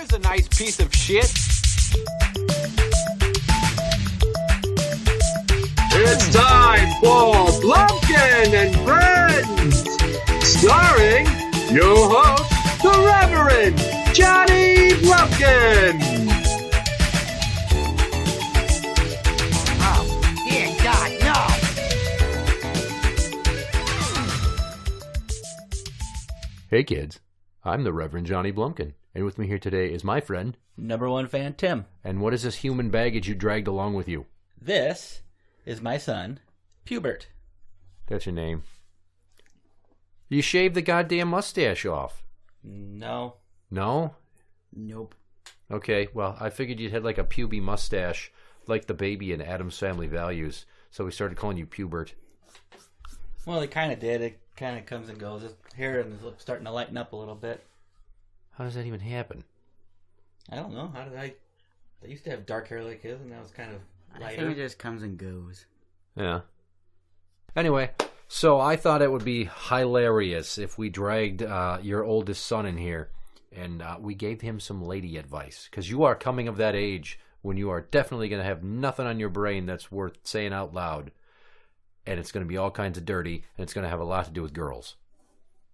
Here's a nice piece of shit. It's time for Blumpkin and Friends, starring your host, the Reverend Johnny Blumpkin. Oh, dear God, no! Hey kids, I'm the Reverend Johnny Blumpkin, and with me here today is my friend, Number one fan, Tim. and what is this human baggage you dragged along with you? This is my son, Pubert. That's your name. You shaved the goddamn mustache off. No. No? Nope. Okay, well, I figured you'd had like a puby mustache, like the baby in Addams Family Values, so we started calling you Pubert. Well, it kind of did. It kind of comes and goes. His hair is starting to lighten up a little bit. How does that even happen? I don't know. How did I used to have dark hair like his, and now it's kind of I lighter. think it just comes and goes. Yeah. Anyway, so I thought it would be hilarious if we dragged your oldest son in here and we gave him some lady advice. Because you are coming of that age when you are definitely going to have nothing on your brain that's worth saying out loud. And it's going to be all kinds of dirty, and it's going to have a lot to do with girls.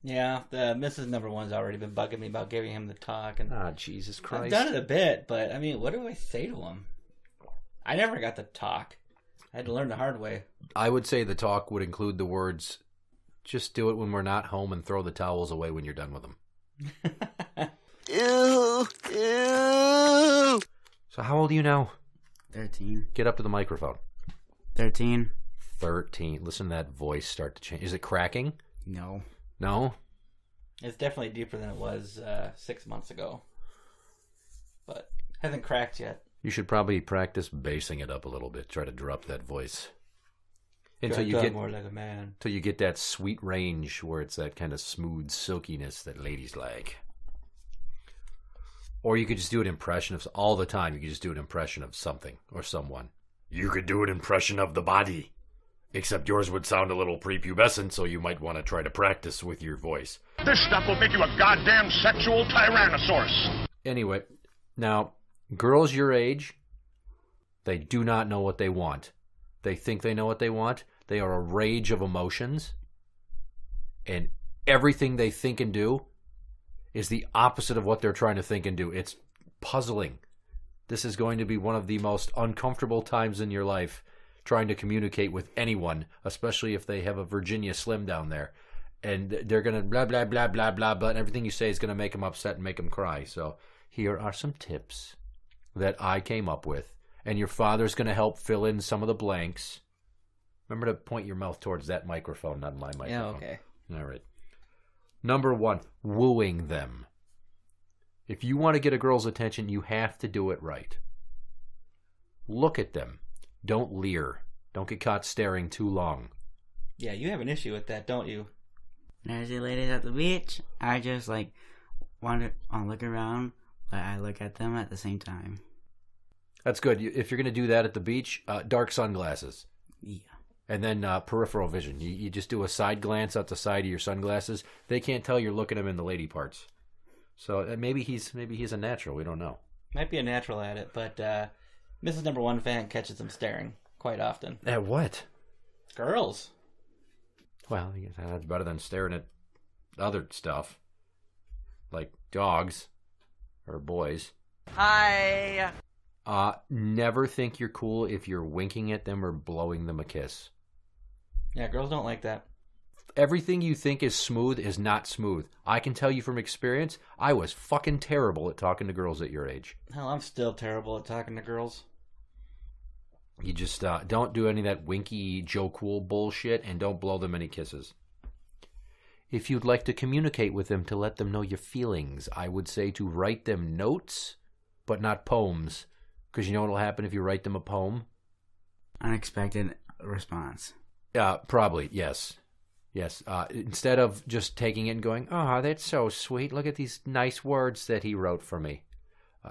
Yeah, the Mrs. Number One's already been bugging me about giving him the talk. And Ah, Jesus Christ. I've done it a bit, but I mean, what do I say to him? I never got the talk. I had to learn the hard way. I would say the talk would include the words, just do it when we're not home and throw the towels away when you're done with them. Ew, ew. So how old are you now? 13. Get up to the microphone. 13. 13. Listen to that voice start to change. Is it cracking? No. No? It's definitely deeper than it was 6 months ago. But hasn't cracked yet. You should probably practice basing it up a little bit. Try to drop that voice. Until Try you to get more like a man. till you get that sweet range where it's that kind of smooth silkiness that ladies like. Or you could just do an impression of all the time. You could just do an impression of something or someone. You could do an impression of the body. Except yours would sound a little prepubescent, so you might want to try to practice with your voice. This stuff will make you a goddamn sexual tyrannosaurus. Anyway, now, girls your age, they do not know what they want. They think they know what they want. They are a rage of emotions. And everything they think and do is the opposite of what they're trying to think and do. It's puzzling. This is going to be one of the most uncomfortable times in your life trying to communicate with anyone, especially if they have a Virginia Slim down there. And they're going to blah, blah, blah, blah, blah, blah, and everything you say is going to make them upset and make them cry. So here are some tips that I came up with. And your father's going to help fill in some of the blanks. Remember to point your mouth towards that microphone, not my microphone. Yeah, okay. All right. Number 1, wooing them. If you want to get a girl's attention, you have to do it right. Look at them. Don't leer. Don't get caught staring too long. Yeah, you have an issue with that, don't you? When I see ladies at the beach, I just want to look around, but I look at them at the same time. That's good. If you're going to do that at the beach, dark sunglasses. Yeah. And then peripheral vision. You just do a side glance out the side of your sunglasses. They can't tell you're looking at them in the lady parts. So maybe he's a natural. We don't know. Might be a natural at it, but Mrs. Number One fan catches him staring quite often. At what? Girls. Well, that's better than staring at other stuff. Like dogs. Or boys. Hi. Never think you're cool if you're winking at them or blowing them a kiss. Yeah, girls don't like that. Everything you think is smooth is not smooth. I can tell you from experience, I was fucking terrible at talking to girls at your age. Hell, I'm still terrible at talking to girls. You just don't do any of that winky Joe Cool bullshit, and don't blow them any kisses. If you'd like to communicate with them to let them know your feelings, I would say to write them notes, but not poems. Because you know what will happen if you write them a poem? Unexpected response. Probably, yes. Yes. Instead of just taking it and going, oh, that's so sweet. Look at these nice words that he wrote for me.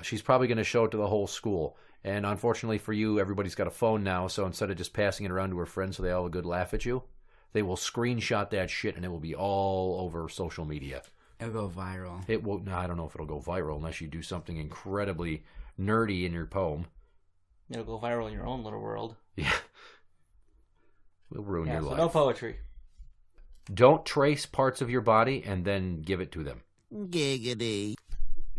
She's probably going to show it to the whole school. And unfortunately for you, everybody's got a phone now, so instead of just passing it around to her friends so they all have a good laugh at you, they will screenshot that shit and it will be all over social media. It'll go viral. It will. No, I don't know if it'll go viral unless you do something incredibly nerdy in your poem. It'll go viral in your own little world. Yeah. We'll ruin your life. No poetry. Don't trace parts of your body and then give it to them. Giggity.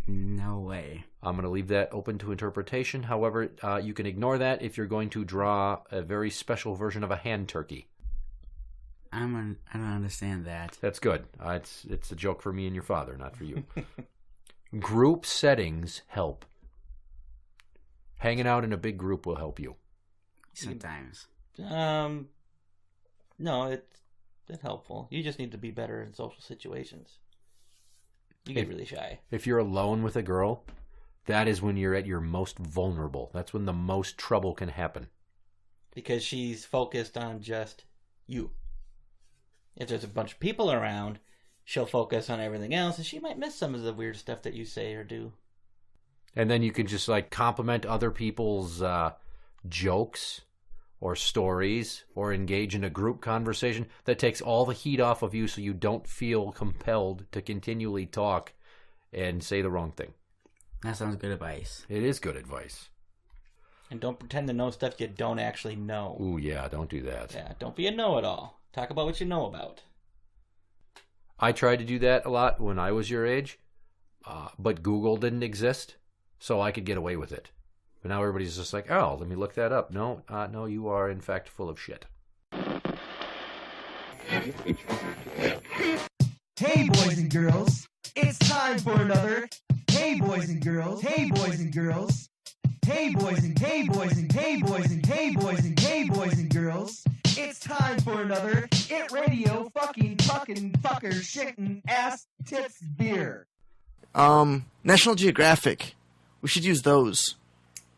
No way. I'm going to leave that open to interpretation. However, you can ignore that if you're going to draw a very special version of a hand turkey. I don't understand that. That's good. It's a joke for me and your father, not for you. Group settings help. Hanging out in a big group will help you. Sometimes. No, it's helpful. You just need to be better in social situations. You get really shy. If you're alone with a girl, that is when you're at your most vulnerable. That's when the most trouble can happen. Because she's focused on just you. If there's a bunch of people around, she'll focus on everything else, and she might miss some of the weird stuff that you say or do. And then you can just compliment other people's jokes or stories or engage in a group conversation that takes all the heat off of you so you don't feel compelled to continually talk and say the wrong thing. That sounds good advice. It is good advice. And don't pretend to know stuff you don't actually know. Ooh, yeah, don't do that. Yeah, don't be a know-it-all. Talk about what you know about. I tried to do that a lot when I was your age, but Google didn't exist, so I could get away with it. But now everybody's just like, oh, let me look that up. No, you are in fact full of shit. Hey, boys and girls, it's time for another. Hey, boys and girls. Hey, boys and girls. Hey, boys and hey, boys and hey, boys and hey, boys and hey, boys and girls. It's time for another ITradio fucking fucker shitting ass tits beer. National Geographic. We should use those.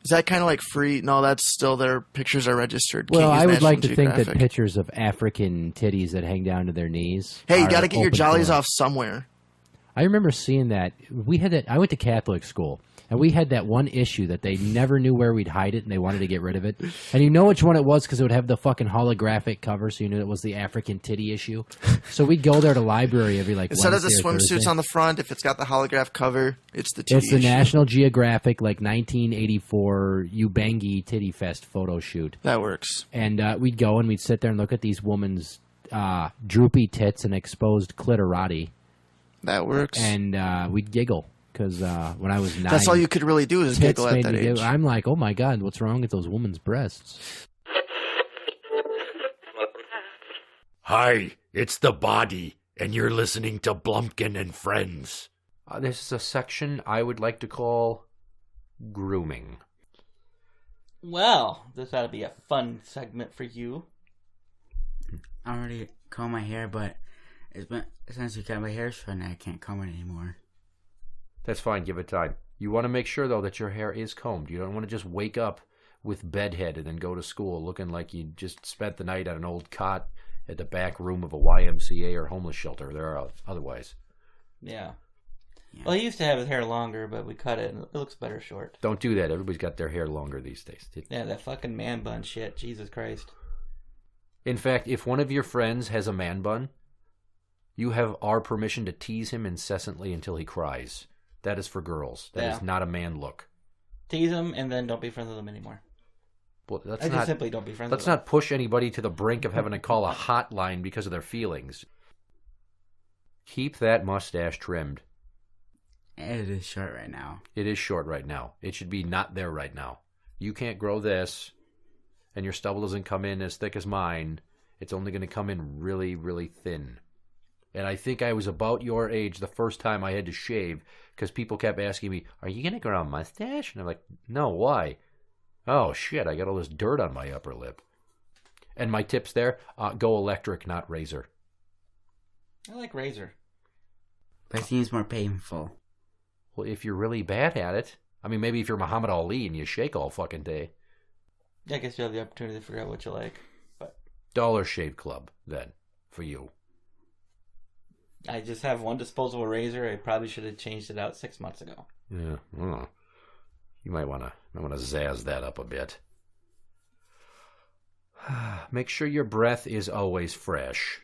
Is that kind of like free? No, that's still their pictures are registered. Well, Can't use I would National like to think that Geographic. pictures of African titties that hang down to their knees. Hey, you are got to get your open jollies forum. off somewhere. I remember seeing that. We had that. I went to Catholic school, and we had that one issue that they never knew where we'd hide it, and they wanted to get rid of it. And you know which one it was because it would have the fucking holographic cover, so you knew it was the African titty issue. So we'd go there to library every Instead of the Wednesday or swimsuits Thursday. on the front, if it's got the holograph cover, it's the titty It's the issue. National Geographic 1984 Ubangi Titty Fest photo shoot. That works. And we'd go and we'd sit there and look at these women's droopy tits and exposed clitorati. That works. And we'd giggle because when I was 9, That's all you could really do is tits giggle at made that me age. giggle. I'm like, oh my God, what's wrong with those women's breasts? Hi, it's the body, and you're listening to Blumpkin and Friends. This is a section I would like to call grooming. Well, this ought to be a fun segment for you. I already comb my hair, but it's been since you cut my hair short, and I can't comb it anymore. That's fine, give it time. You want to make sure, though, that your hair is combed. You don't want to just wake up with bedhead and then go to school looking like you just spent the night on an old cot at the back room of a YMCA or homeless shelter. There are otherwise. Yeah. Well, he used to have his hair longer, but we cut it, and it looks better short. Don't do that. Everybody's got their hair longer these days. Yeah, that fucking man bun shit. Jesus Christ. In fact, if one of your friends has a man bun, you have our permission to tease him incessantly until he cries. That is for girls. That is not a man look. Tease him, and then don't be friends with him anymore. Well, I just simply don't be friends with let's him. not push anybody to the brink of having to call a hotline because of their feelings. Keep that mustache trimmed. It is short right now. It is short right now. It should be not there right now. You can't grow this, and your stubble doesn't come in as thick as mine. It's only going to come in really, really thin. And I think I was about your age the first time I had to shave because people kept asking me, are you going to grow a mustache? And I'm like, no, why? Oh, shit, I got all this dirt on my upper lip. And my tips there, go electric, not razor. I like razor. But it seems more painful. Well, if you're really bad at it, I mean, maybe if you're Muhammad Ali and you shake all fucking day. I guess you have the opportunity to figure out what you like. But Dollar Shave Club, then, for you. I just have one disposable razor. I probably should have changed it out 6 months ago. Yeah, well, you might want to zazz that up a bit. Make sure your breath is always fresh.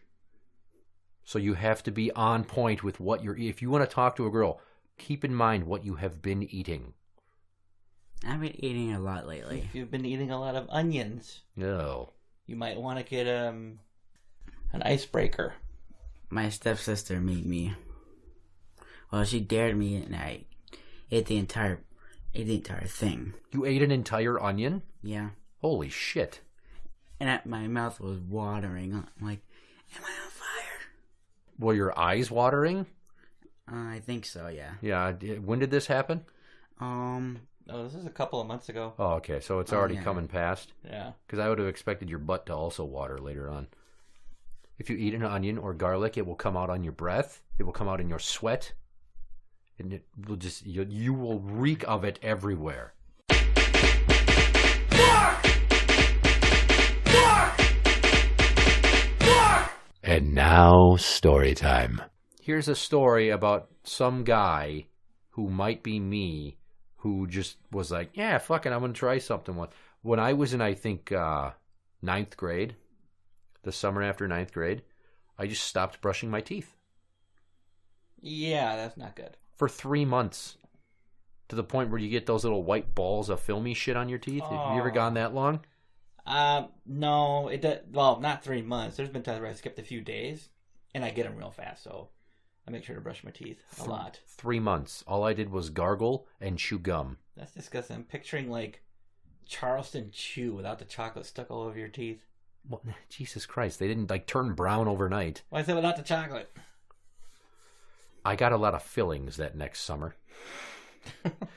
So you have to be on point with what you're... If you want to talk to a girl, keep in mind what you have been eating. I've been eating a lot lately. If you've been eating a lot of onions, No. you might want to get an icebreaker. My stepsister made me. Well, she dared me, and I ate the entire thing. You ate an entire onion? Yeah. Holy shit. And my mouth was watering. I'm like, am I on fire? Were your eyes watering? I think so, yeah. Yeah. When did this happen? Oh, this is a couple of months ago. Oh, okay. So it's already yeah. coming past? Yeah. Because I would have expected your butt to also water later on. If you eat an onion or garlic, it will come out on your breath. It will come out in your sweat. And it will just... You will reek of it everywhere. And now, story time. Here's a story about some guy who might be me, who just was like, yeah, fuck it, I'm going to try something. When I was in, I think, ninth grade, the summer after ninth grade, I just stopped brushing my teeth. Yeah, that's not good. For 3 months. To the point where you get those little white balls of filmy shit on your teeth. Have you ever gone that long? No, it does. Well, not 3 months. There's been times where I skipped a few days, and I get them real fast, so I make sure to brush my teeth a lot. 3 months. All I did was gargle and chew gum. That's disgusting. I'm picturing, like, Charleston Chew without the chocolate stuck all over your teeth. Well, Jesus Christ, they didn't, like, turn brown overnight. Why is it without the chocolate? I got a lot of fillings that next summer.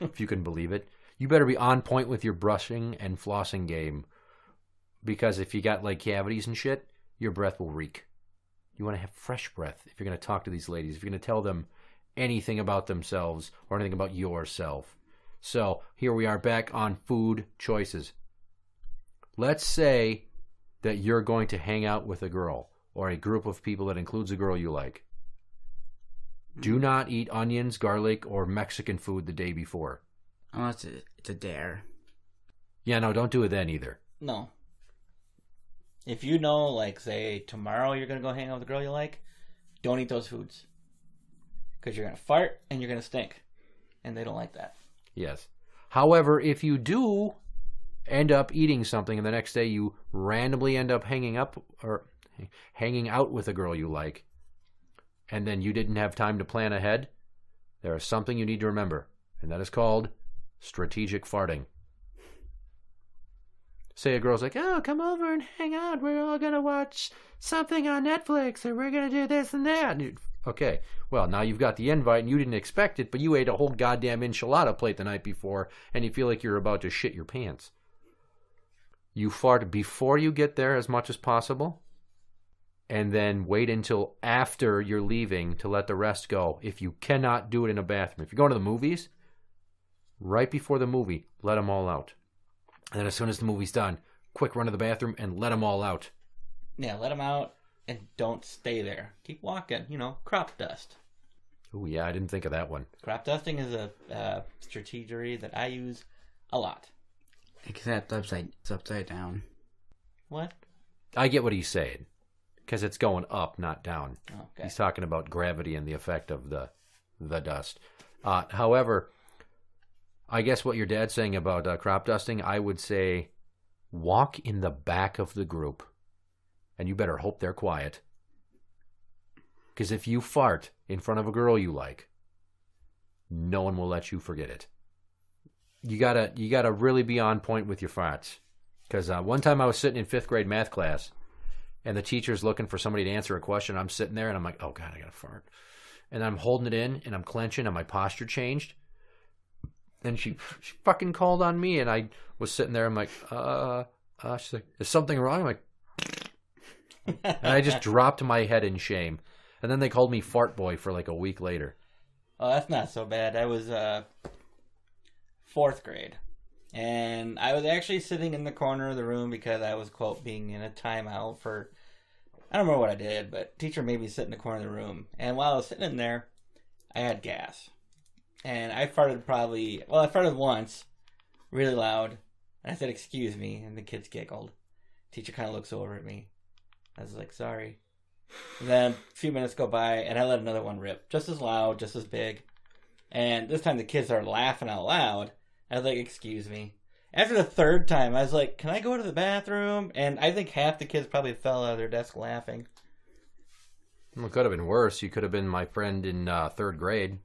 If you can believe it. You better be on point with your brushing and flossing game. Because if you got, like, cavities and shit, your breath will reek. You want to have fresh breath if you're going to talk to these ladies. If you're going to tell them anything about themselves or anything about yourself. So, here we are back on food choices. Let's say that you're going to hang out with a girl or a group of people that includes a girl you like. Do not eat onions, garlic, or Mexican food the day before. Unless it's a dare. Yeah, no, don't do it then either. No. If you know, like, say, tomorrow you're going to go hang out with a girl you like, don't eat those foods. Because you're going to fart and you're going to stink. And they don't like that. Yes. However, if you do end up eating something and the next day you randomly end up hanging out with a girl you like, and then you didn't have time to plan ahead, there is something you need to remember, and that is called strategic farting. Say a girl's like, oh, come over and hang out. We're all going to watch something on Netflix, or we're going to do this and that. Okay, well, now you've got the invite, and you didn't expect it, but you ate a whole goddamn enchilada plate the night before, and you feel like you're about to shit your pants. You fart before you get there as much as possible, and then wait until after you're leaving to let the rest go. If you cannot do it in a bathroom. If you're going to the movies, right before the movie, let them all out. And then as soon as the movie's done, quick run to the bathroom and let them all out. Yeah, let them out and don't stay there. Keep walking. Crop dust. Oh, yeah, I didn't think of that one. Crop dusting is a strategy that I use a lot. Except it's upside down. What? I get what he's saying. Because it's going up, not down. Okay. He's talking about gravity and the effect of the dust. However, I guess what your dad's saying about crop dusting, I would say walk in the back of the group. And you better hope they're quiet. Because if you fart in front of a girl you like, no one will let you forget it. You gotta really be on point with your farts. Because one time I was sitting in 5th grade math class, and the teacher's looking for somebody to answer a question. I'm sitting there, and I'm like, oh, God, I got to fart. And I'm holding it in, and I'm clenching, and my posture changed. And she fucking called on me, and I was sitting there. I'm like, she's like, is something wrong? I'm like, and I just dropped my head in shame. And then they called me Fart Boy for like a week later. Oh, that's not so bad. I was 4th grade. And I was actually sitting in the corner of the room because I was, quote, being in a timeout for, I don't remember what I did, but teacher made me sit in the corner of the room. And while I was sitting in there, I had gas. And I farted once, really loud. And I said, excuse me, and the kids giggled. Teacher kind of looks over at me. I was like, sorry. And then a few minutes go by, and I let another one rip. Just as loud, just as big. And this time the kids are laughing out loud. I was like, excuse me. After the third time, I was like, can I go to the bathroom? And I think half the kids probably fell out of their desk laughing. Well, it could have been worse. You could have been my friend in third grade,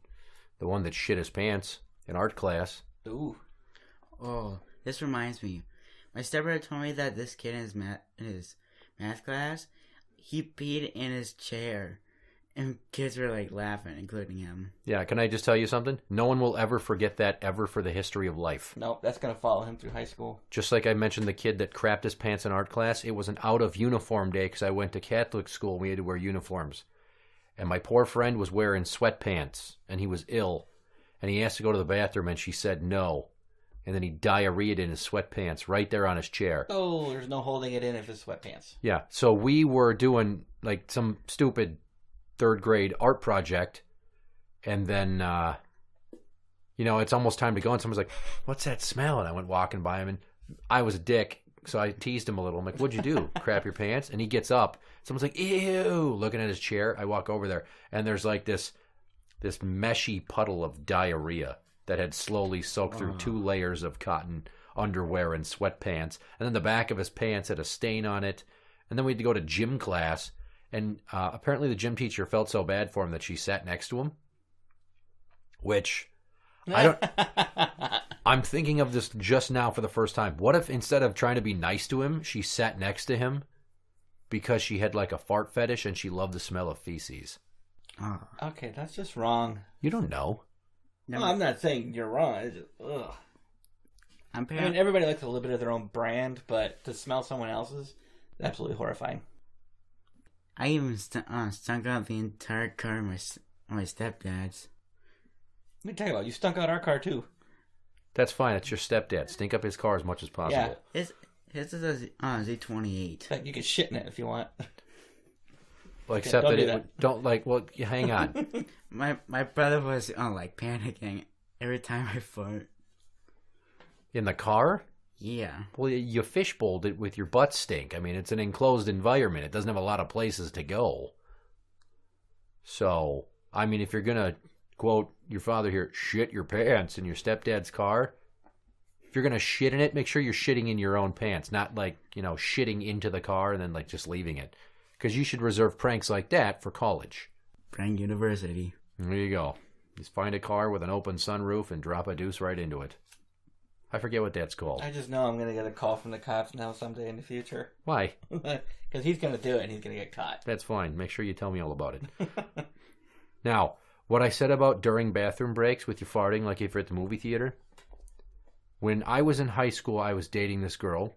the one that shit his pants in art class. Ooh. Oh, this reminds me. My stepbrother told me that this kid in his math class, he peed in his chair. And kids were like laughing, including him. Yeah, can I just tell you something? No one will ever forget that ever for the history of life. Nope, that's going to follow him through high school. Just like I mentioned the kid that crapped his pants in art class, it was an out-of-uniform day because I went to Catholic school and we had to wear uniforms. And my poor friend was wearing sweatpants, and he was ill. And he asked to go to the bathroom, and she said no. And then he diarrheaed in his sweatpants right there on his chair. Oh, there's no holding it in if it's sweatpants. Yeah, so we were doing like some stupid third grade art project, and then it's almost time to go, and someone's like, what's that smell? And I went walking by him, and I was a dick, so I teased him a little. I'm like, what'd you do? Crap your pants? And he gets up, someone's like, ew, looking at his chair. I walk over there, and there's like this meshy puddle of diarrhea that had slowly soaked through 2 layers of cotton underwear and sweatpants, and then the back of his pants had a stain on it. And then we had to go to gym class. And apparently the gym teacher felt so bad for him that she sat next to him, which I'm thinking of this just now for the first time. What if instead of trying to be nice to him, she sat next to him because she had like a fart fetish and she loved the smell of feces? Oh. Okay, that's just wrong. You don't know. No, I'm not saying you're wrong. It's just, ugh. I mean, everybody likes a little bit of their own brand, but to smell someone else's is absolutely horrifying. I even stunk out the entire car of my stepdad's. Let me tell you about, you stunk out our car too. That's fine. It's your stepdad. Stink up his car as much as possible. Yeah. His is a Z28. You can shit in it if you want. Well, except don't like. Well, hang on. my brother was like panicking every time I fart. In the car? Yeah. Well, you fishbowled it with your butt stink. I mean, it's an enclosed environment. It doesn't have a lot of places to go. So, I mean, if you're going to, quote your father here, shit your pants in your stepdad's car, if you're going to shit in it, make sure you're shitting in your own pants, not like, shitting into the car and then like just leaving it. Because you should reserve pranks like that for college. Prank University. There you go. Just find a car with an open sunroof and drop a deuce right into it. I forget what that's called. I just know I'm going to get a call from the cops now someday in the future. Why? Because he's going to do it and he's going to get caught. That's fine. Make sure you tell me all about it. Now, what I said about during bathroom breaks with you farting like if you're at the movie theater. When I was in high school, I was dating this girl.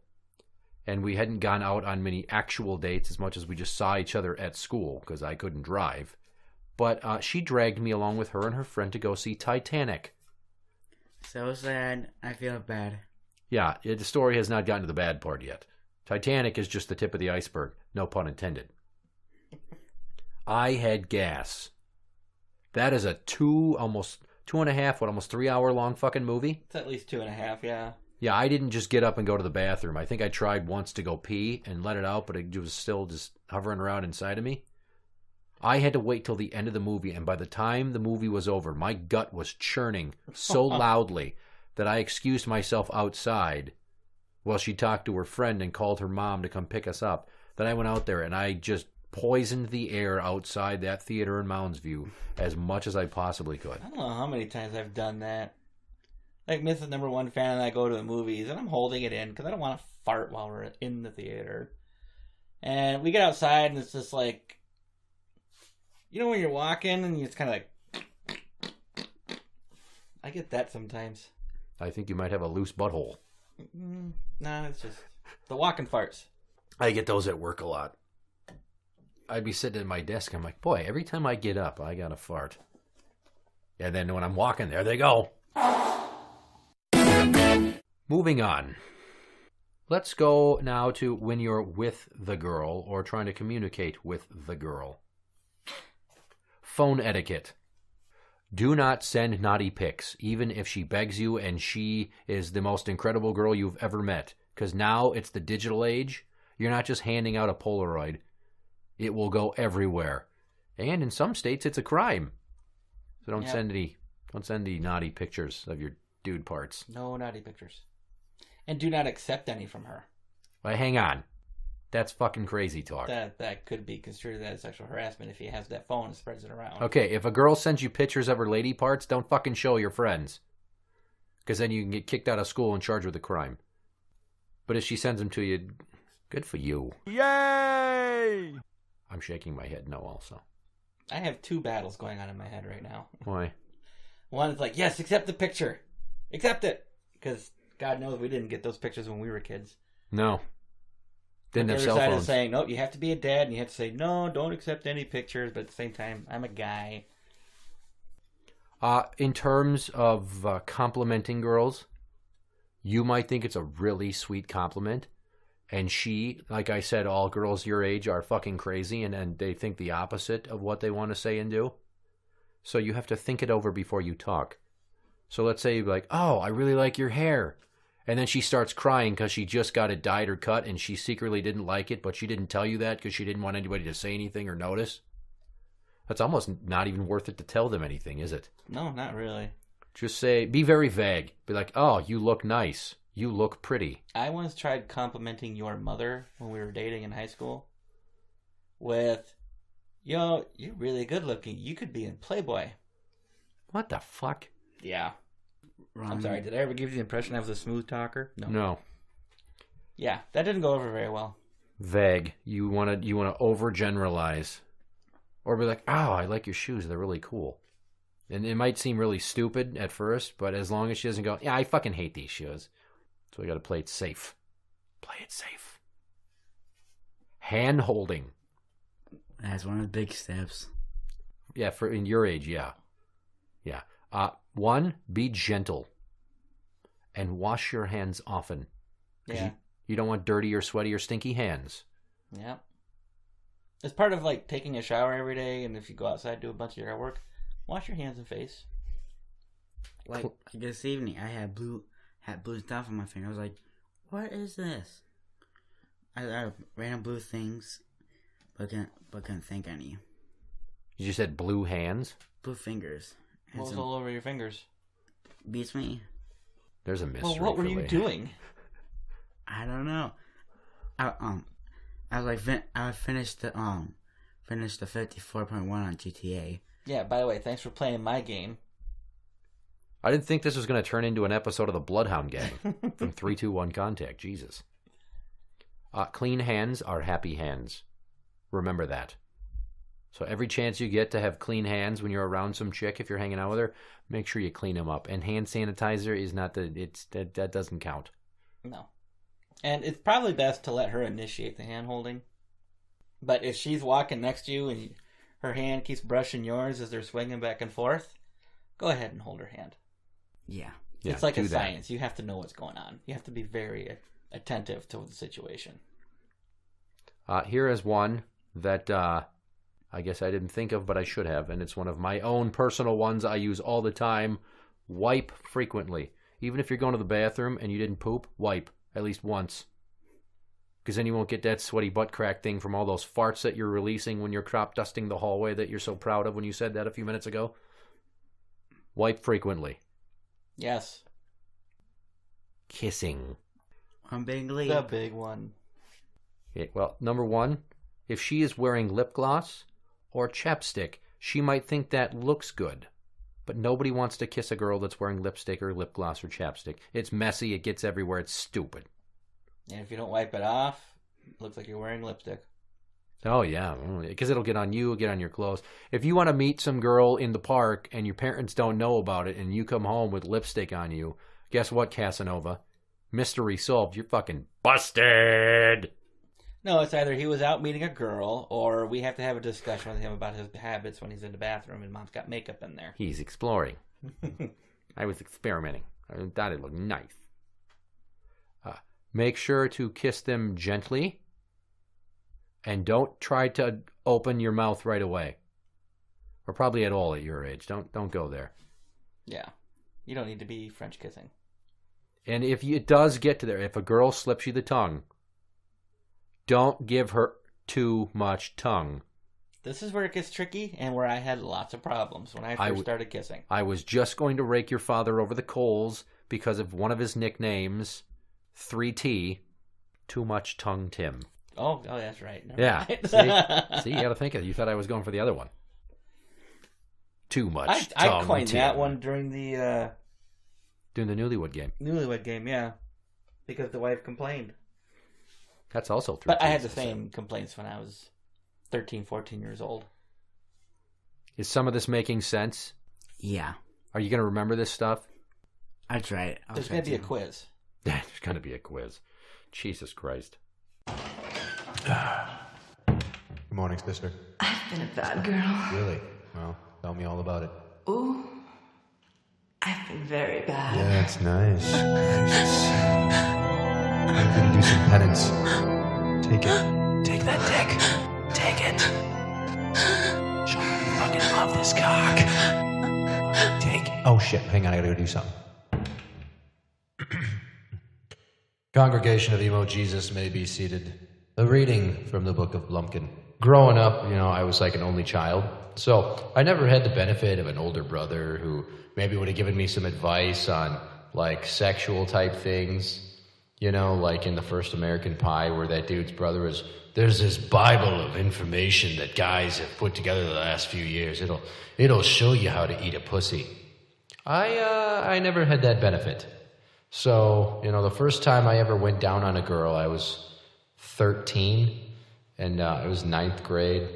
And we hadn't gone out on many actual dates as much as we just saw each other at school because I couldn't drive. But she dragged me along with her and her friend to go see Titanic. So sad. I feel bad. Yeah, the story has not gotten to the bad part yet. Titanic is just the tip of the iceberg. No pun intended. I had gas. That is a almost 3 hour long fucking movie? It's at least 2.5, yeah. Yeah, I didn't just get up and go to the bathroom. I think I tried once to go pee and let it out, but it was still just hovering around inside of me. I had to wait till the end of the movie, and by the time the movie was over, my gut was churning so loudly that I excused myself outside while she talked to her friend and called her mom to come pick us up. Then I went out there, and I just poisoned the air outside that theater in Mounds View as much as I possibly could. I don't know how many times I've done that. Like Mrs. Number One fan and I go to the movies, and I'm holding it in because I don't want to fart while we're in the theater. And we get outside, and it's just like, when you're walking, and you just kind of like, I get that sometimes. I think you might have a loose butthole. No, it's just the walking farts. I get those at work a lot. I'd be sitting at my desk, I'm like, boy, every time I get up, I got to fart. And then when I'm walking, there they go. Moving on. Let's go now to when you're with the girl or trying to communicate with the girl. Phone etiquette. Do not send naughty pics, even if she begs you and she is the most incredible girl you've ever met. Because now it's the digital age. You're not just handing out a Polaroid. It will go everywhere. And in some states, it's a crime. So don't send any naughty pictures of your dude parts. No naughty pictures. And do not accept any from her. Well, hang on. That's fucking crazy talk. That could be construed as sexual harassment if he has that phone and spreads it around. Okay, if a girl sends you pictures of her lady parts, don't fucking show your friends. Because then you can get kicked out of school and charged with a crime. But if she sends them to you, good for you. Yay! I'm shaking my head no also. I have two battles going on in my head right now. Why? One is like, yes, accept the picture. Accept it. Because God knows we didn't get those pictures when we were kids. No. Didn't have the cell other side phones. is saying, nope, you have to be a dad, and you have to say, no, don't accept any pictures. But at the same time, I'm a guy. In terms of complimenting girls, you might think it's a really sweet compliment. And she, like I said, all girls your age are fucking crazy and they think the opposite of what they want to say and do. So you have to think it over before you talk. So let's say you're like, oh, I really like your hair. And then she starts crying because she just got it dyed or cut and she secretly didn't like it, but she didn't tell you that because she didn't want anybody to say anything or notice. That's almost not even worth it to tell them anything, is it? No, not really. Just say, be very vague. Be like, oh, you look nice. You look pretty. I once tried complimenting your mother when we were dating in high school with, yo, you're really good looking. You could be in Playboy. What the fuck? Yeah. I'm sorry, did I ever give you the impression I was a smooth talker? No. Yeah, that didn't go over very well. Vague. You want to overgeneralize. Or be like, oh, I like your shoes. They're really cool. And it might seem really stupid at first, but as long as she doesn't go, yeah, I fucking hate these shoes. So we got to play it safe. Play it safe. Hand holding. That's one of the big steps. Yeah, for in your age, yeah. Yeah. One, be gentle. And wash your hands often. Yeah. You don't want dirty or sweaty or stinky hands. Yeah. It's part of like taking a shower every day, and if you go outside do a bunch of your work, wash your hands and face. Like this evening, I had blue stuff on my finger. I was like, "What is this?" I random blue things, but couldn't think any. You just said blue hands? Blue fingers. What was all over your fingers? Beats me. There's a mystery. Well, what were you doing? I don't know. I finished the 54.1 on GTA. Yeah, by the way, thanks for playing my game. I didn't think this was going to turn into an episode of the Bloodhound Gang from 321 Contact. Jesus. Clean hands are happy hands. Remember that. So every chance you get to have clean hands when you're around some chick, if you're hanging out with her, make sure you clean them up. And hand sanitizer is not that doesn't count. No. And it's probably best to let her initiate the hand holding. But if she's walking next to you and her hand keeps brushing yours as they're swinging back and forth, go ahead and hold her hand. Yeah. It's like a science. You have to know what's going on. You have to be very attentive to the situation. Here is one that I guess I didn't think of, but I should have. And it's one of my own personal ones I use all the time. Wipe frequently. Even if you're going to the bathroom and you didn't poop, wipe at least once. Because then you won't get that sweaty butt crack thing from all those farts that you're releasing when you're crop dusting the hallway that you're so proud of when you said that a few minutes ago. Wipe frequently. Yes. Kissing. One big leap. The big one. Yeah, well, number one, if she is wearing lip gloss or chapstick, she might think that looks good. But nobody wants to kiss a girl that's wearing lipstick or lip gloss or chapstick. It's messy, it gets everywhere, it's stupid. And if you don't wipe it off, it looks like you're wearing lipstick. Oh, yeah, because it'll get on you, get on your clothes. If you want to meet some girl in the park and your parents don't know about it and you come home with lipstick on you, guess what, Casanova? Mystery solved. You're fucking busted. No, it's either he was out meeting a girl or we have to have a discussion with him about his habits when he's in the bathroom and mom's got makeup in there. He's exploring. I was experimenting. I thought it looked nice. Make sure to kiss them gently. And don't try to open your mouth right away. Or probably at all at your age. Don't go there. Yeah. You don't need to be French kissing. And if it does get to there, if a girl slips you the tongue, don't give her too much tongue. This is where it gets tricky and where I had lots of problems when I first started kissing. I was just going to rake your father over the coals because of one of his nicknames, 3T, Too Much Tongue Tim. Oh, that's right. Never Yeah. mind. See, you got to think of it. You thought I was going for the other one. Too much I tongue coined Tim. that one during the Doing the Newlywed Game. Newlywed Game, yeah. Because the wife complained. That's also 3T. But I had the same complaints when I was 13, 14 years old. Is some of this making sense? Yeah. Are you going to remember this stuff? I try it. There's going to be a quiz. There's going to be a quiz. Jesus Christ. Good morning, sister. I've been a bad girl. Really? Well, tell me all about it. Ooh. I've been very bad. Yeah, that's nice. I'm gonna do some penance. Take it. Take that dick. Take it. Show me you fucking love this cock. Take it. Oh shit, hang on, I gotta go do something. Congregation of Emo Jesus may be seated. A reading from the Book of Blumpkin. Growing up, I was like an only child, so I never had the benefit of an older brother who maybe would have given me some advice on like sexual type things. Like in the first American Pie where that dude's brother was, there's this Bible of information that guys have put together the last few years. It'll show you how to eat a pussy. I never had that benefit. So, the first time I ever went down on a girl, I was 13, and it was 9th grade.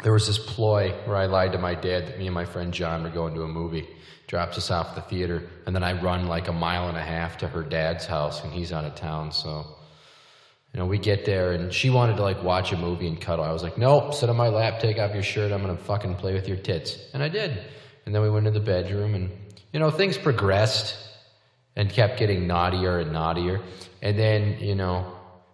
There was this ploy where I lied to my dad that me and my friend John were going to a movie. Drops us off at the theater, and then I run like a mile and a half to her dad's house, and he's out of town, so... we get there, and she wanted to, like, watch a movie and cuddle. I was like, nope, sit on my lap, take off your shirt, I'm gonna fucking play with your tits. And I did. And then we went to the bedroom, and, things progressed and kept getting naughtier and naughtier. And then,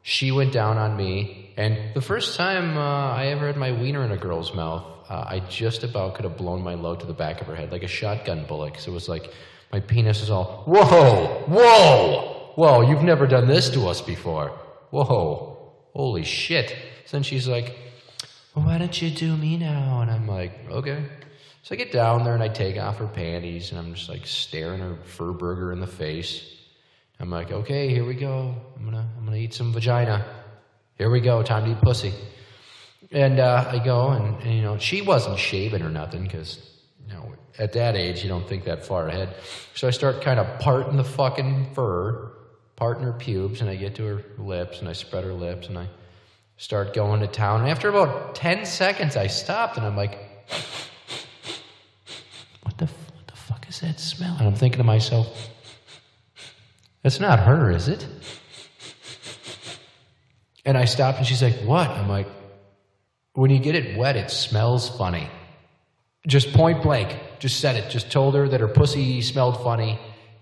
she went down on me, and the first time I ever had my wiener in a girl's mouth, I just about could have blown my load to the back of her head, like a shotgun bullet, because it was like, my penis is all, whoa, you've never done this to us before. Whoa, holy shit. So then she's like, well, why don't you do me now? And I'm like, okay. So I get down there and I take off her panties and I'm just like staring her fur burger in the face. I'm like, okay, here we go. I'm gonna eat some vagina. Here we go, time to eat pussy. And I go and she wasn't shaving or nothing because, at that age you don't think that far ahead. So I start kind of parting the fucking fur, parting her pubes, and I get to her lips and I spread her lips and I start going to town. And after about 10 seconds I stopped and I'm like, what the fuck is that smell? And I'm thinking to myself, that's not her, is it? And I stopped and she's like, what? I'm like, when you get it wet, it smells funny. Just point blank. Just said it. Just told her that her pussy smelled funny.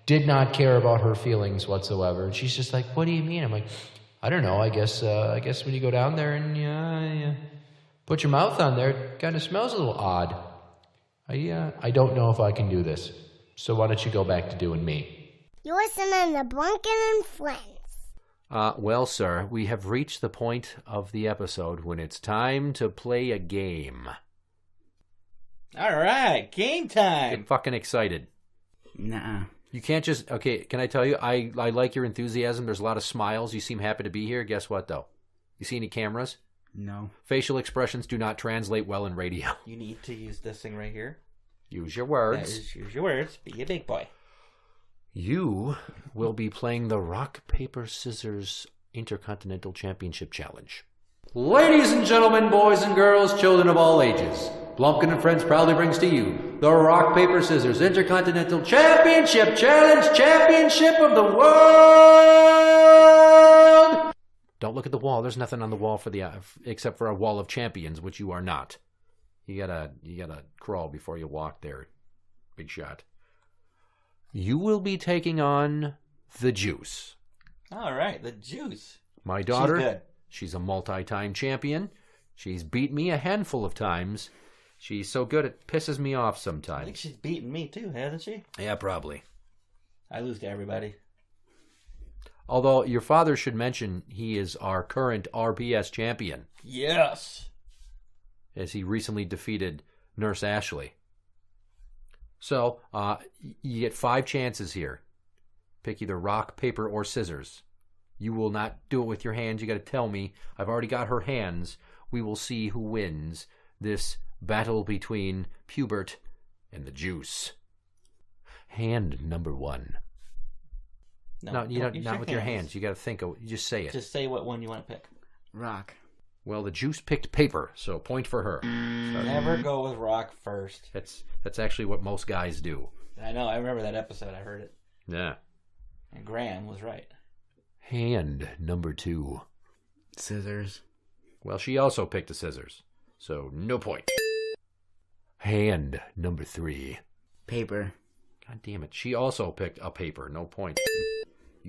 Did not care about her feelings whatsoever. And she's just like, what do you mean? I'm like, I don't know. I guess when you go down there and you put your mouth on there, it kind of smells a little odd. I don't know if I can do this. So why don't you go back to doing me? You're listening to Blumpkin&Friends. Well, sir, we have reached the point of the episode when it's time to play a game. All right, game time. Get fucking excited. Nuh-uh. You can't just... Okay, can I tell you, I like your enthusiasm. There's a lot of smiles. You seem happy to be here. Guess what, though? You see any cameras? No. Facial expressions do not translate well in radio. You need to use this thing right here. Use your words. Use your words. Be a big boy. You will be playing the Rock, Paper, Scissors Intercontinental Championship Challenge. Ladies and gentlemen, boys and girls, children of all ages, Blumpkin&Friends proudly brings to you the Rock, Paper, Scissors Intercontinental Championship Challenge, Championship of the World! Don't look at the wall. There's nothing on the wall for the except for a wall of champions, which you are not. You gotta crawl before you walk there. Big shot. You will be taking on the Juice. All right, the Juice. My daughter, She's good. She's a multi-time champion. She's beat me a handful of times. She's so good it pisses me off sometimes. I think she's beaten me too, hasn't she? Yeah, probably. I lose to everybody. Although your father should mention he is our current RPS champion. Yes. As he recently defeated Nurse Ashley. So, you get 5 chances here. Pick either rock, paper, or scissors. You will not do it with your hands. You got to tell me. I've already got her hands. We will see who wins this battle between Pubert and the Juice. Hand number 1. No, you don't. Not with your hands. You got to think of. You just say it. Just say what one you want to pick. Rock. Well, the Juice picked paper, so point for her. Never go with rock first. That's actually what most guys do. I know. I remember that episode. I heard it. Yeah. And Graham was right. Hand number 2. Scissors. Well, she also picked the scissors, so no point. Hand number 3. Paper. God damn it. She also picked a paper. No point.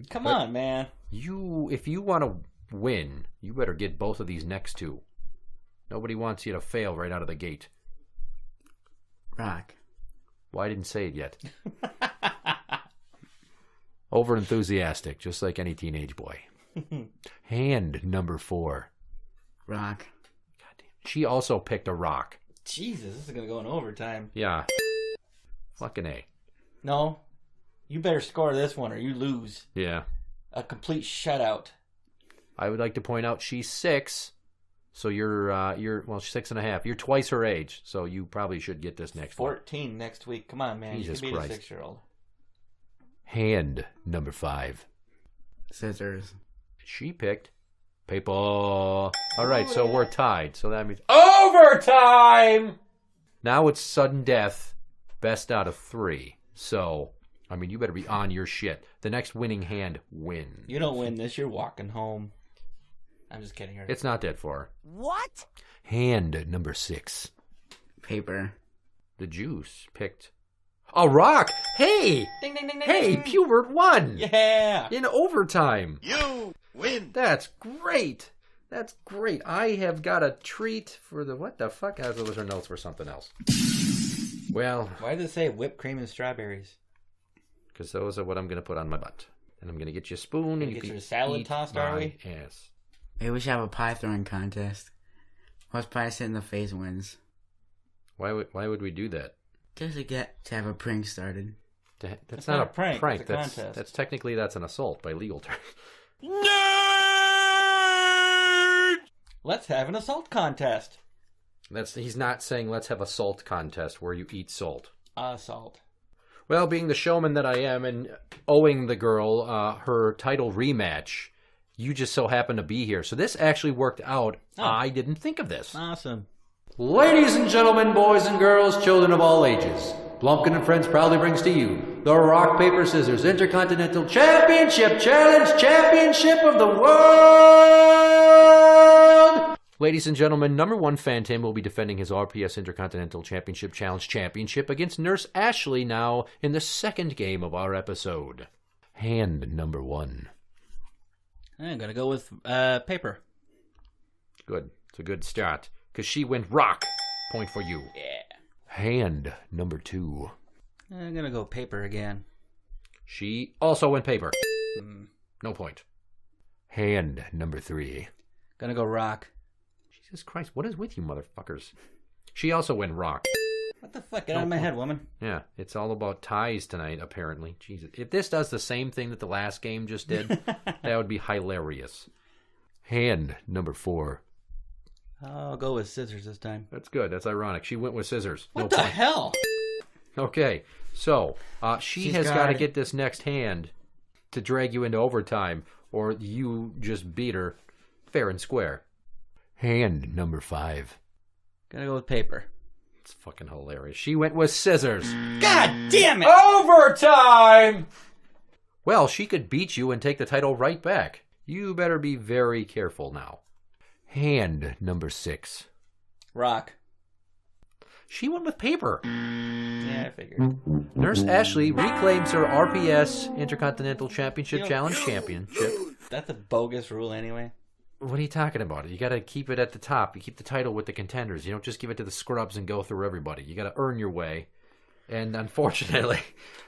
Come on, man. If you want to win, you better get both of these next 2. Nobody wants you to fail right out of the gate. Rock. Well, I didn't say it yet. Over enthusiastic, just like any teenage boy. Hand number 4. Rock. God damn. She also picked a rock. Jesus, this is going to go in overtime. Yeah. Fucking A. No. You better score this one or you lose. Yeah. A complete shutout. I would like to point out she's 6. So you're 6.5. You're twice her age, so you probably should get this next 14 one. Next week. Come on, man. Jesus you can beat Christ. a 6-year-old. Hand number 5. Scissors. She picked paper. All right, so we're tied. So that means overtime. Now it's sudden death. Best out of 3. So, I mean, you better be on your shit. The next winning hand wins. You don't win this, you're walking home. I'm just kidding her. It's not that far. What? Hand number 6. Paper. The Juice picked a rock. Hey! Ding, ding, ding, ding, Hey, ding. Pubert won! Yeah! In overtime. You win. That's great. That's great. I have got a treat for the... What the fuck? Those are notes for something else. Well... Why does it say whipped cream and strawberries? Because those are what I'm going to put on my butt. And I'm going to get you a spoon and you Get can your salad eat tossed, my are we? ass. Maybe we should have a pie throwing contest. Most pies hit in the face wins. Why would we do that? Just to have a prank started. That's not a prank. It's a contest. That's technically that's an assault by legal terms. Let's have an assault contest. He's not saying let's have a salt contest where you eat salt. Assault. Well, being the showman that I am and owing the girl her title rematch, you just so happen to be here. So this actually worked out. Oh. I didn't think of this. Awesome. Ladies and gentlemen, boys and girls, children of all ages, Blumpkin and Friends proudly brings to you the Rock, Paper, Scissors Intercontinental Championship Challenge Championship of the World! Ladies and gentlemen, number 1 Phantom will be defending his RPS Intercontinental Championship Challenge Championship against Nurse Ashley now in the second game of our episode. Hand number 1. I'm going to go with paper. Good. It's a good start. Because she went rock. Point for you. Yeah. Hand number 2. I'm going to go paper again. She also went paper. No point. Hand number 3. Going to go rock. Jesus Christ, what is with you motherfuckers? She also went rock. What the fuck? Get out of my head, woman. Yeah, it's all about ties tonight, apparently. Jesus. If this does the same thing that the last game just did, that would be hilarious. Hand number 4. I'll go with scissors this time. That's good. That's ironic. She went with scissors. What the hell? Okay, so she's got to guarded. get this next hand to drag you into overtime, or you just beat her fair and square. Hand number 5. Gonna go with paper. It's fucking hilarious. She went with scissors. God damn it! Overtime! Well, she could beat you and take the title right back. You better be very careful now. Hand number 6. Rock. She went with paper. Yeah, I figured. Nurse Ashley reclaims her RPS Intercontinental Championship Challenge championship. That's a bogus rule anyway. What are you talking about? You got to keep it at the top. You keep the title with the contenders. You don't just give it to the scrubs and go through everybody. You got to earn your way. And unfortunately,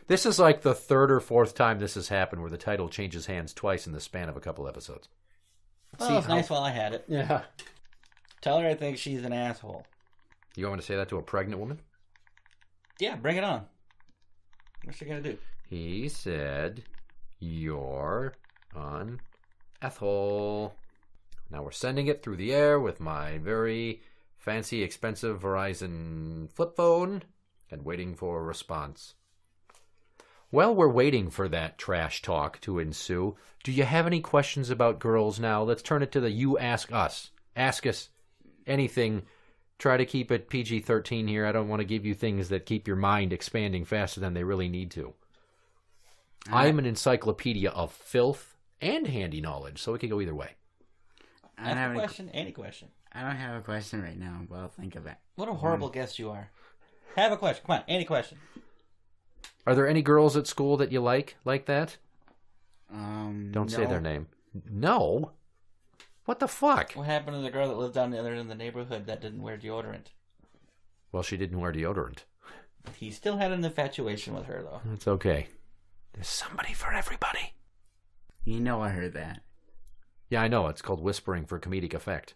this is like the third or fourth time this has happened where the title changes hands twice in the span of a couple episodes. Well, it's nice while I had it. Yeah. Tell her I think she's an asshole. You want me to say that to a pregnant woman? Yeah, bring it on. What's she gonna do? He said, "You're an asshole." Now we're sending it through the air with my very fancy, expensive Verizon flip phone and waiting for a response. While we're waiting for that trash talk to ensue, do you have any questions about girls now? Let's turn it to the you ask us. Ask us anything. Try to keep it PG-13 here. I don't want to give you things that keep your mind expanding faster than they really need to. I'm an encyclopedia of filth and handy knowledge, so it could go either way. I don't have a question. Any question. I don't have a question right now, but I'll think of it. What a horrible guest you are. Have a question. Come on, any question. Are there any girls at school that you like that? Don't say no. their name. No? What the fuck? What happened to the girl that lived down the other end of the neighborhood that didn't wear deodorant? Well, she didn't wear deodorant. He still had an infatuation with her, though. It's okay. There's somebody for everybody. You know I heard that. Yeah, I know. It's called whispering for comedic effect.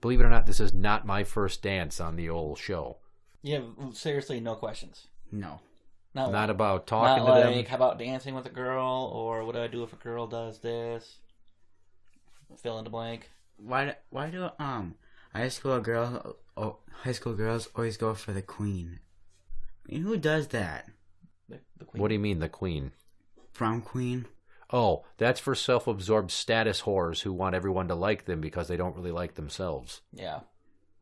Believe it or not, this is not my first dance on the old show. Yeah, seriously, no questions. No. Not about talking to them. How about dancing with a girl, or what do I do if a girl does this? Fill in the blank. Why do high school girls always go for the queen? I mean, who does that? The queen. What do you mean, the queen? Prom queen? Oh, that's for self-absorbed status whores who want everyone to like them because they don't really like themselves. Yeah.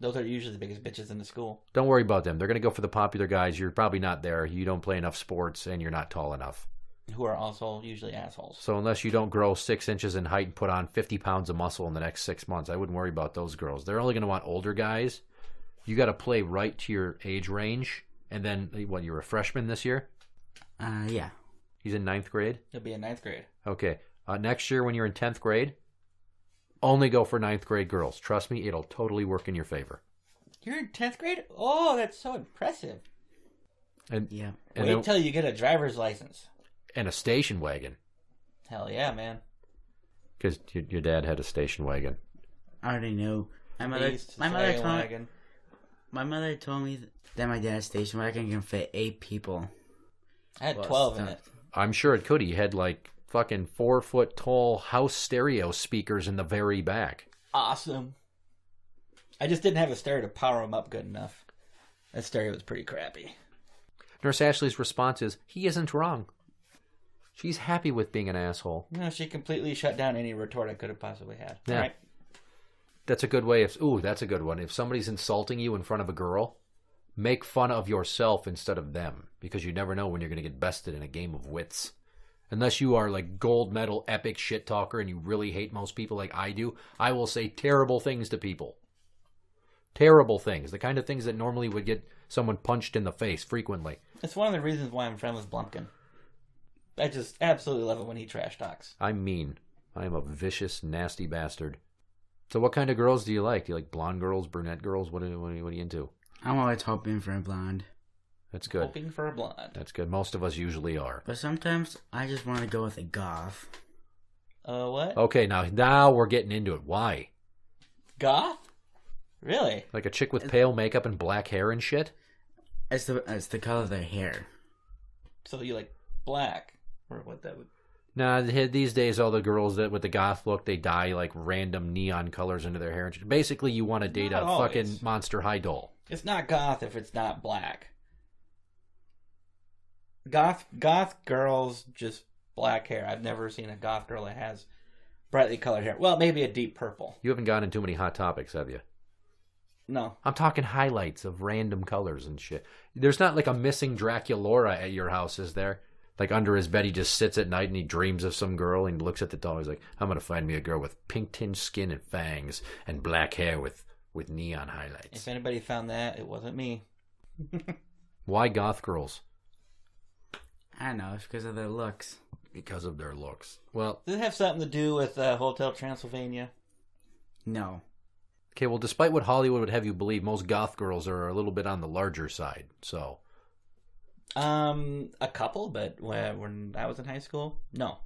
Those are usually the biggest bitches in the school. Don't worry about them. They're going to go for the popular guys. You're probably not there. You don't play enough sports, and you're not tall enough. Who are also usually assholes. So unless you don't grow 6 inches in height and put on 50 pounds of muscle in the next 6 months, I wouldn't worry about those girls. They're only going to want older guys. You got to play right to your age range. And then, what, you're a freshman this year? Yeah. He's in 9th grade? He'll be in 9th grade. Okay. Next year when you're in 10th grade, only go for 9th grade girls. Trust me, it'll totally work in your favor. You're in 10th grade? Oh, that's so impressive. And yeah. And wait till you get a driver's license. And a station wagon. Hell yeah, man. Because your dad had a station wagon. I already knew. My mother told me that my dad's station wagon can fit 8 people. I had 12 in it. I'm sure it could. He had like fucking 4-foot tall house stereo speakers in the very back. Awesome. I just didn't have a stereo to power them up good enough. That stereo was pretty crappy. Nurse Ashley's response is, he isn't wrong. She's happy with being an asshole. No, she completely shut down any retort I could have possibly had. Yeah. All right. That's a good way of... Ooh, that's a good one. If somebody's insulting you in front of a girl, make fun of yourself instead of them. Because you never know when you're going to get bested in a game of wits. Unless you are like gold medal epic shit talker and you really hate most people like I do, I will say terrible things to people. Terrible things. The kind of things that normally would get someone punched in the face frequently. It's one of the reasons why I'm friends with Blumpkin. I just absolutely love it when he trash talks. I'm mean. I am a vicious, nasty bastard. So what kind of girls do you like? Do you like blonde girls, brunette girls? What are you into? I'm always hoping for a blonde. That's good. Hoping for a blonde. That's good. Most of us usually are. But sometimes I just want to go with a goth. What? Okay, now we're getting into it. Why? Goth? Really? Like a chick with pale makeup and black hair and shit? It's the color of their hair. So you like black? Or what that would... Nah, these days all the girls that with the goth look, they dye like random neon colors into their hair. And shit. Basically, you want to date a fucking Monster High doll. It's not goth if it's not black. Goth girls, just black hair. I've never seen a goth girl that has brightly colored hair. Well, maybe a deep purple. You haven't gotten too many hot topics, have you? No. I'm talking highlights of random colors and shit. There's not like a missing Draculaura at your house, is there? Like under his bed, he just sits at night and he dreams of some girl and he looks at the doll. He's like, I'm going to find me a girl with pink-tinged skin and fangs and black hair with neon highlights. If anybody found that, it wasn't me. Why goth girls? I don't know. It's because of their looks. Because of their looks. Well, does it have something to do with Hotel Transylvania? No. Okay, well, despite what Hollywood would have you believe, most goth girls are a little bit on the larger side, so... A couple, but when I was in high school, no.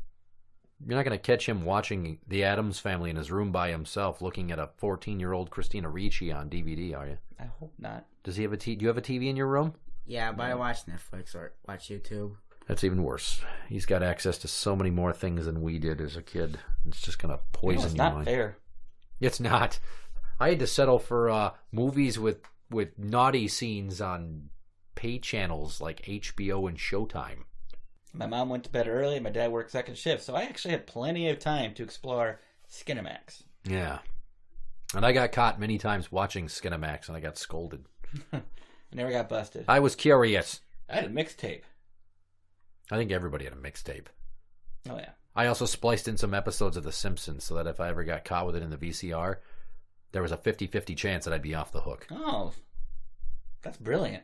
You're not going to catch him watching The Addams Family in his room by himself, looking at a 14-year-old Christina Ricci on DVD, are you? I hope not. Does he have do you have a TV in your room? Yeah, but I watch Netflix or watch YouTube. That's even worse. He's got access to so many more things than we did as a kid. It's just going to poison your mind. It's not fair. It's not. I had to settle for movies with naughty scenes on pay channels like HBO and Showtime. My mom went to bed early and my dad worked second shift, so I actually had plenty of time to explore Skinamax. Yeah. And I got caught many times watching Skinamax and I got scolded. I never got busted. I was curious. I had a mixtape. I think everybody had a mixtape. Oh, yeah. I also spliced in some episodes of The Simpsons so that if I ever got caught with it in the VCR, there was a 50-50 chance that I'd be off the hook. Oh, that's brilliant.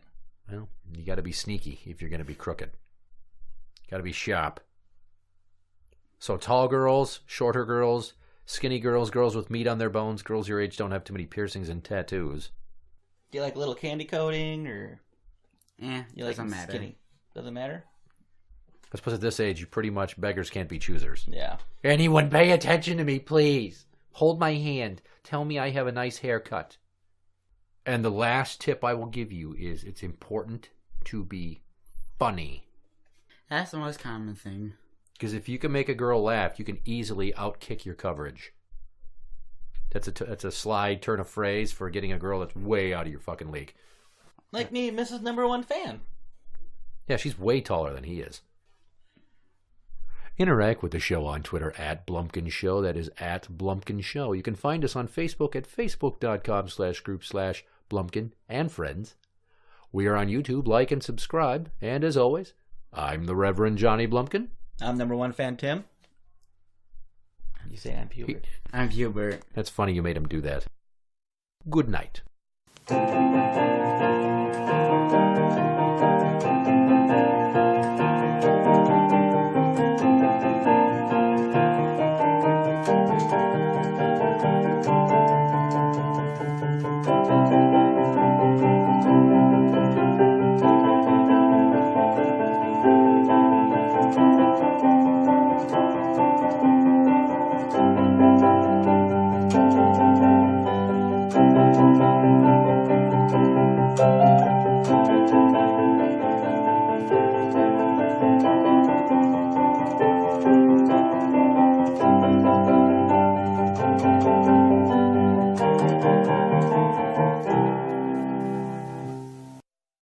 Well, you got to be sneaky if you're going to be crooked. Got to be sharp. So tall girls, shorter girls, skinny girls, girls with meat on their bones, girls your age don't have too many piercings and tattoos. Do you like a little candy coating or? You doesn't like matter. Skinny? Doesn't matter. I suppose at this age, you pretty much beggars can't be choosers. Yeah. Anyone pay attention to me, please. Hold my hand. Tell me I have a nice haircut. And the last tip I will give you is it's important to be funny. That's the most common thing. Because if you can make a girl laugh, you can easily outkick your coverage. That's a slide turn of phrase for getting a girl that's way out of your fucking league. Like me, Mrs. Number One Fan. Yeah, she's way taller than he is. Interact with the show on Twitter at Blumpkin Show. That is at Blumpkin Show. You can find us on Facebook at facebook.com/group/Blumpkin&Friends. We are on YouTube. Like and subscribe. And as always, I'm the Reverend Johnny Blumpkin. I'm Number One Fan Tim. You say I'm Pubert. I'm Pubert. That's funny you made him do that. Good night.